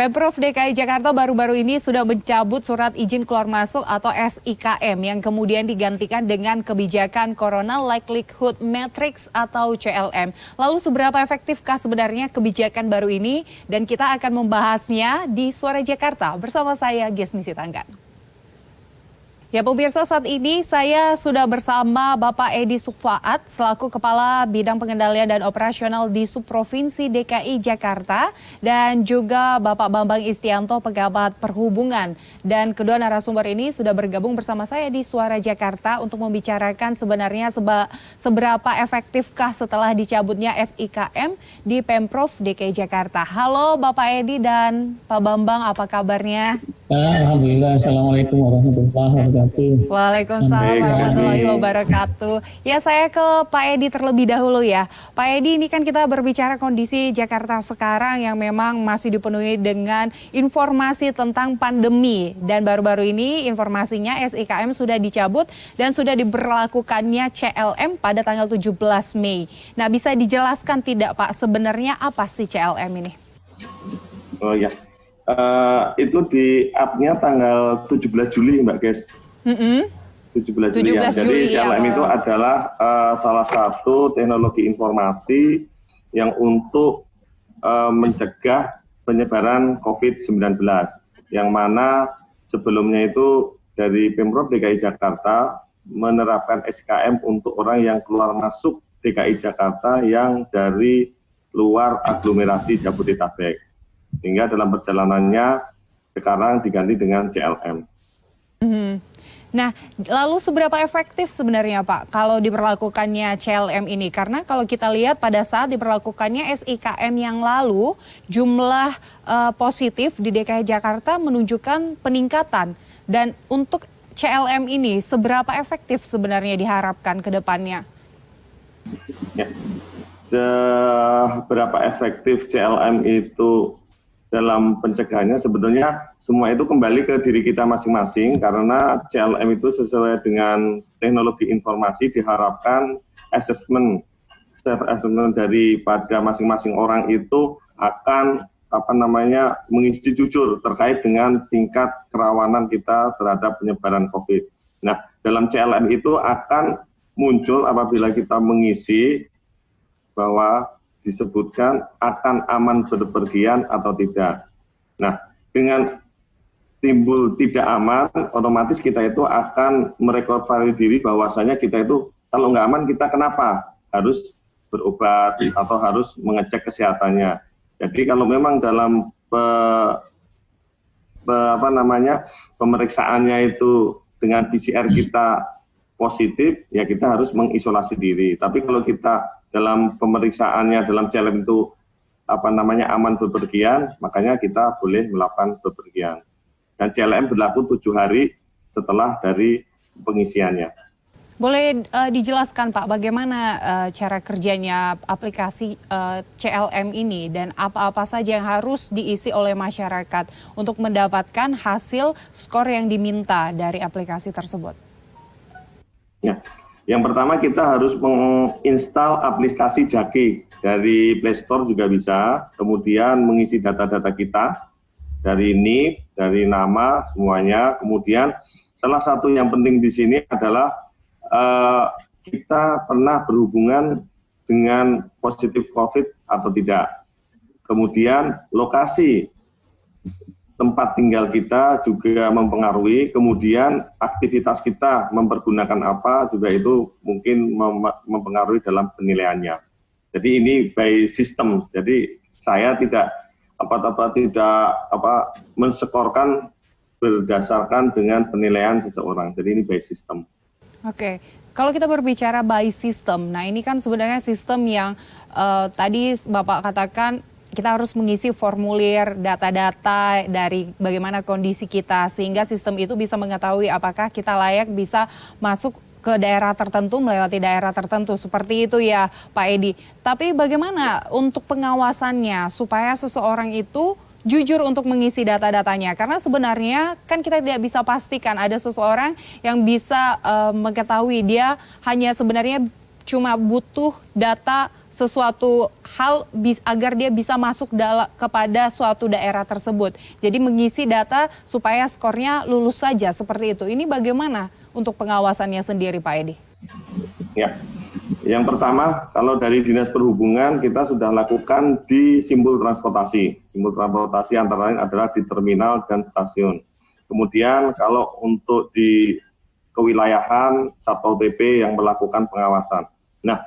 Pemprov DKI Jakarta baru-baru ini sudah mencabut surat izin keluar masuk atau SIKM yang kemudian digantikan dengan kebijakan Corona Likelihood Matrix atau CLM. Lalu seberapa efektifkah sebenarnya kebijakan baru ini? Dan kita akan membahasnya di Suara Jakarta bersama saya Gesmi Sitangkan. Ya pemirsa, saat ini saya sudah bersama Bapak Edi Sukfaat selaku Kepala Bidang Pengendalian dan Operasional di Subprovinsi DKI Jakarta dan juga Bapak Bambang Istianto Pejabat Perhubungan. Dan kedua narasumber ini sudah bergabung bersama saya di Suara Jakarta untuk membicarakan sebenarnya seberapa efektifkah setelah dicabutnya SIKM di Pemprov DKI Jakarta. Halo Bapak Edi dan Pak Bambang, apa kabarnya? Alhamdulillah, Assalamualaikum warahmatullahi wabarakatuh. Waalaikumsalam warahmatullahi wabarakatuh. Ya, saya ke Pak Edi terlebih dahulu ya. Pak Edi, ini kan kita berbicara kondisi Jakarta sekarang yang memang masih dipenuhi dengan informasi tentang pandemi. Dan baru-baru ini informasinya SIKM sudah dicabut dan sudah diberlakukannya CLM pada tanggal 17 Mei. Nah, bisa dijelaskan tidak Pak, sebenarnya apa sih CLM ini? Oh ya. Itu di up-nya tanggal 17 Juli Mbak Ges. 17 Juli ya. Jadi CLM itu adalah salah satu teknologi informasi yang untuk mencegah penyebaran COVID-19. Yang mana sebelumnya itu dari Pemprov DKI Jakarta menerapkan SIKM untuk orang yang keluar masuk DKI Jakarta yang dari luar aglomerasi Jabodetabek. Sehingga dalam perjalanannya sekarang diganti dengan CLM. Nah, lalu seberapa efektif sebenarnya Pak kalau diberlakukannya CLM ini? Karena kalau kita lihat pada saat diberlakukannya SIKM yang lalu, jumlah positif di DKI Jakarta menunjukkan peningkatan. Dan untuk CLM ini, seberapa efektif sebenarnya diharapkan ke depannya? Ya. Seberapa efektif CLM itu dalam pencegahannya, sebetulnya semua itu kembali ke diri kita masing-masing karena CLM itu sesuai dengan teknologi informasi diharapkan self-assessment daripada masing-masing orang itu akan mengisi jujur terkait dengan tingkat kerawanan kita terhadap penyebaran COVID. Nah, dalam CLM itu akan muncul apabila kita mengisi bahwa disebutkan akan aman berpergian atau tidak. Nah, dengan timbul tidak aman, otomatis kita itu akan merecovery diri bahwasanya kita itu kalau nggak aman kita kenapa? Harus berobat atau harus mengecek kesehatannya. Jadi kalau memang dalam pemeriksaannya itu dengan PCR kita positif, ya kita harus mengisolasi diri. Tapi kalau kita dalam pemeriksaannya dalam CLM itu aman bepergian, makanya kita boleh melakukan bepergian. Dan CLM berlaku 7 hari setelah dari pengisiannya. Boleh dijelaskan Pak bagaimana cara kerjanya aplikasi CLM ini dan apa-apa saja yang harus diisi oleh masyarakat untuk mendapatkan hasil skor yang diminta dari aplikasi tersebut? Ya. Yang pertama kita harus menginstal aplikasi Jaki dari Play Store juga bisa, kemudian mengisi data-data kita dari NIK, dari nama semuanya. Kemudian salah satu yang penting di sini adalah kita pernah berhubungan dengan positif COVID atau tidak. Kemudian lokasi tempat tinggal kita juga mempengaruhi, kemudian aktivitas kita mempergunakan apa juga itu mungkin mempengaruhi dalam penilaiannya. Jadi ini by system. Jadi saya tidak mensekorkan berdasarkan dengan penilaian seseorang. Jadi ini by system. Oke, kalau kita berbicara by system, nah ini kan sebenarnya sistem yang tadi Bapak katakan kita harus mengisi formulir data-data dari bagaimana kondisi kita sehingga sistem itu bisa mengetahui apakah kita layak bisa masuk ke daerah tertentu, melewati daerah tertentu. Seperti itu ya Pak Edi. Tapi bagaimana untuk pengawasannya supaya seseorang itu jujur untuk mengisi data-datanya? Karena sebenarnya kan kita tidak bisa pastikan ada seseorang yang bisa mengetahui dia hanya sebenarnya cuma butuh data sesuatu hal agar dia bisa masuk kepada suatu daerah tersebut. Jadi mengisi data supaya skornya lulus saja seperti itu. Ini bagaimana untuk pengawasannya sendiri, Pak Edi? Ya, yang pertama kalau dari Dinas Perhubungan kita sudah lakukan di simpul transportasi. Simpul transportasi antara lain adalah di terminal dan stasiun. Kemudian kalau untuk di kewilayahan Satpol PP yang melakukan pengawasan. Nah,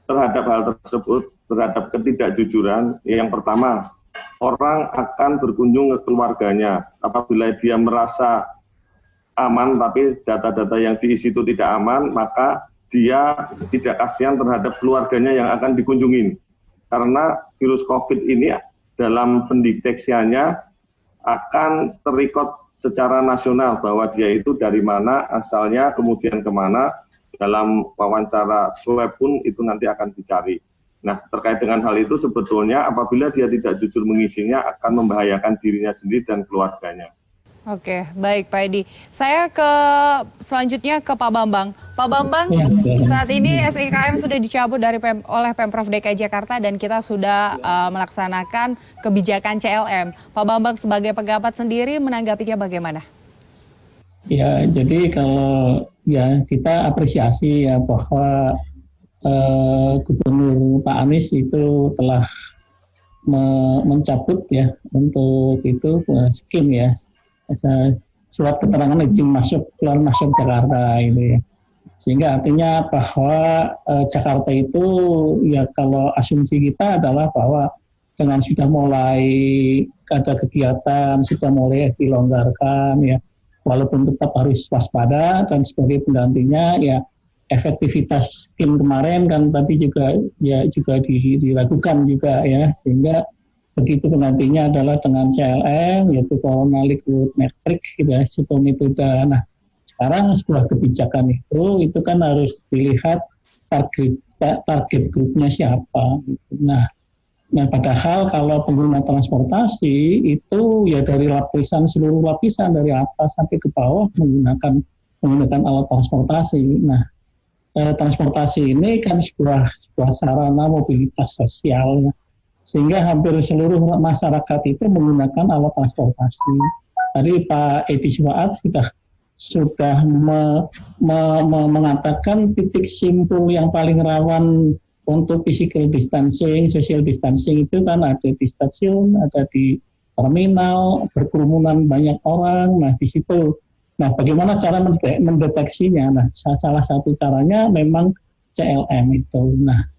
terhadap hal tersebut, terhadap ketidakjujuran, yang pertama, orang akan berkunjung ke keluarganya. Apabila dia merasa aman, tapi data-data yang diisi itu tidak aman, maka dia tidak kasihan terhadap keluarganya yang akan dikunjungin. Karena virus COVID ini dalam pendeteksiannya akan terrecord secara nasional bahwa dia itu dari mana asalnya, kemudian kemana. Dalam wawancara swab pun itu nanti akan dicari. Nah, terkait dengan hal itu sebetulnya apabila dia tidak jujur mengisinya akan membahayakan dirinya sendiri dan keluarganya. Oke, baik Pak Edi. Saya selanjutnya ke Pak Bambang. Pak Bambang, saat ini SIKM sudah dicabut oleh Pemprov DKI Jakarta dan kita sudah melaksanakan kebijakan CLM. Pak Bambang sebagai pejabat sendiri menanggapinya bagaimana? Ya, jadi kalau ya kita apresiasi ya bahwa Gubernur Pak Anies itu telah mencabut ya untuk itu skim ya, surat keterangan izin masuk keluar masuk Jakarta itu ya. Sehingga artinya bahwa Jakarta itu ya kalau asumsi kita adalah bahwa dengan sudah mulai ada kegiatan, sudah mulai dilonggarkan ya, walaupun tetap harus waspada dan sebagai penggantinya ya efektivitas skim kemarin kan tadi juga diragukan juga ya, sehingga begitu penggantinya adalah dengan CLM yaitu Corona Light Load Matrix gitu ya, situ metode. Nah, sekarang sebuah kebijakan itu kan harus dilihat target grupnya siapa gitu. Nah, padahal kalau pengguna transportasi itu ya dari seluruh lapisan dari atas sampai ke bawah menggunakan alat transportasi. Nah, transportasi ini kan sebuah sarana mobilitas sosial ya, sehingga hampir seluruh masyarakat itu menggunakan alat transportasi. Tadi Pak Edi Suwaat sudah mengatakan titik simpul yang paling rawan untuk physical distancing, social distancing itu kan ada di stasiun, ada di terminal, berkerumunan banyak orang. Nah, di situ. Nah, bagaimana cara mendeteksinya? Nah, salah satu caranya memang CLM itu. Nah,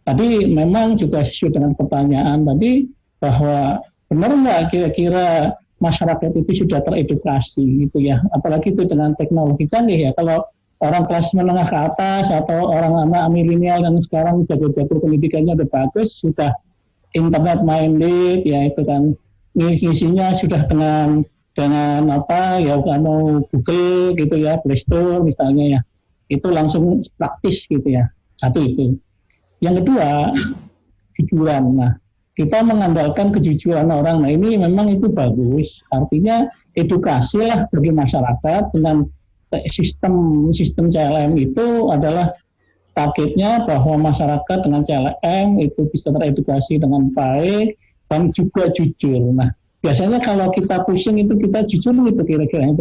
tadi memang juga sesuai dengan pertanyaan tadi bahwa benar nggak kira-kira masyarakat itu sudah teredukasi gitu ya, apalagi itu dengan teknologi canggih ya. Kalau orang kelas menengah ke atas atau orang anak milenial yang sekarang jago-jago pendidikannya udah bagus, sudah internet minded ya, itu kan ngisinya sudah dengan apa ya, kalau Google gitu ya, Play Store misalnya ya, itu langsung praktis gitu ya. Satu itu. Yang kedua, kejujuran. Nah, kita mengandalkan kejujuran orang. Nah, ini memang itu bagus. Artinya edukasi lah bagi masyarakat dengan sistem CLM itu adalah targetnya bahwa masyarakat dengan CLM itu bisa teredukasi dengan baik dan juga jujur. Nah, biasanya kalau kita pusing itu kita jujur gitu kira-kira.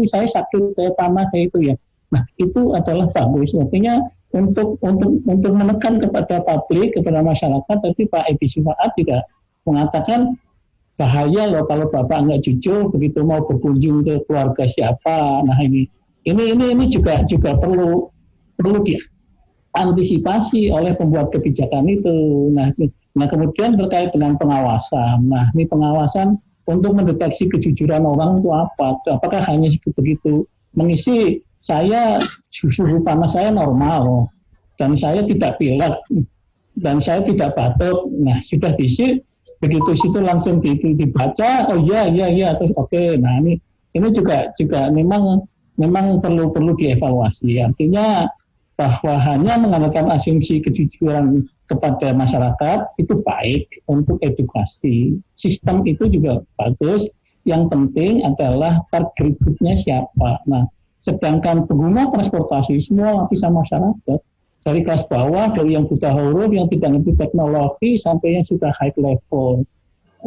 Saya sakit, saya panas, saya itu ya. Nah, itu adalah bagus. Artinya untuk menekan kepada publik, kepada masyarakat, tapi Pak Edi Suwaat juga mengatakan bahaya loh kalau Bapak nggak jujur begitu mau berkunjung ke keluarga siapa. Nah, ini juga perlu diantisipasi oleh pembuat kebijakan itu. Nah, kemudian terkait dengan pengawasan. Nah, ini pengawasan untuk mendeteksi kejujuran orang itu apa? Apakah hanya begitu mengisi saya suhu panas saya normal dan saya tidak pilek dan saya tidak batuk. Nah, sudah diisi begitu situ langsung dibaca. Oh iya terus oke. Nah, ini juga memang perlu dievaluasi. Artinya bahwa hanya mengandalkan asumsi kejujuran kepada masyarakat itu baik untuk edukasi. Sistem itu juga bagus. Yang penting adalah target grupnya siapa. Nah, sedangkan pengguna transportasi semua lapisan masyarakat, dari kelas bawah, dari yang buta huruf, yang tidak ngerti teknologi, sampai yang sudah high level.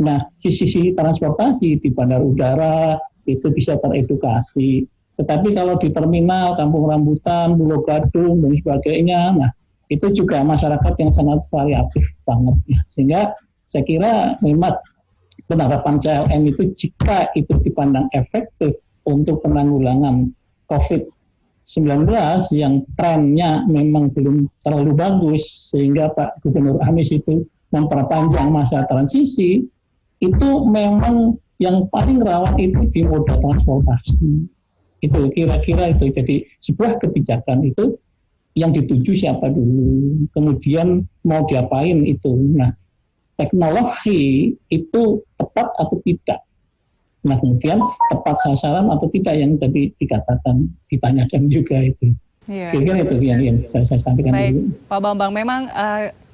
Nah, di sisi transportasi di bandar udara itu bisa teredukasi. Tetapi kalau di terminal, Kampung Rambutan, Pulau Gadung dan sebagainya, nah itu juga masyarakat yang sangat variatif banget ya. Sehingga saya kira memang penerapan CLM itu jika itu dipandang efektif untuk penanggulangan COVID-19 yang trennya memang belum terlalu bagus, sehingga Pak Gubernur Anies itu memperpanjang masa transisi, itu memang yang paling rawan itu di moda transportasi. Itu kira-kira itu. Jadi sebuah kebijakan itu yang dituju siapa dulu, kemudian mau diapain itu. Nah, teknologi itu tepat atau tidak. Nah, kemudian tepat sasaran atau tidak yang tadi dikatakan, ditanyakan juga itu. Yeah. Kira-kira itu yang saya sampaikan. Baik, dulu. Pak Bambang, memang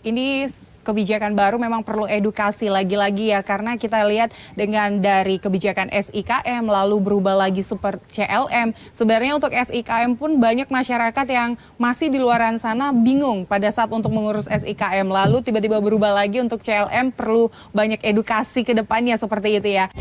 ini kebijakan baru memang perlu edukasi lagi-lagi ya, karena kita lihat dengan dari kebijakan SIKM lalu berubah lagi seperti CLM. Sebenarnya untuk SIKM pun banyak masyarakat yang masih di luaran sana bingung pada saat untuk mengurus SIKM, lalu tiba-tiba berubah lagi untuk CLM, perlu banyak edukasi ke depannya seperti itu ya.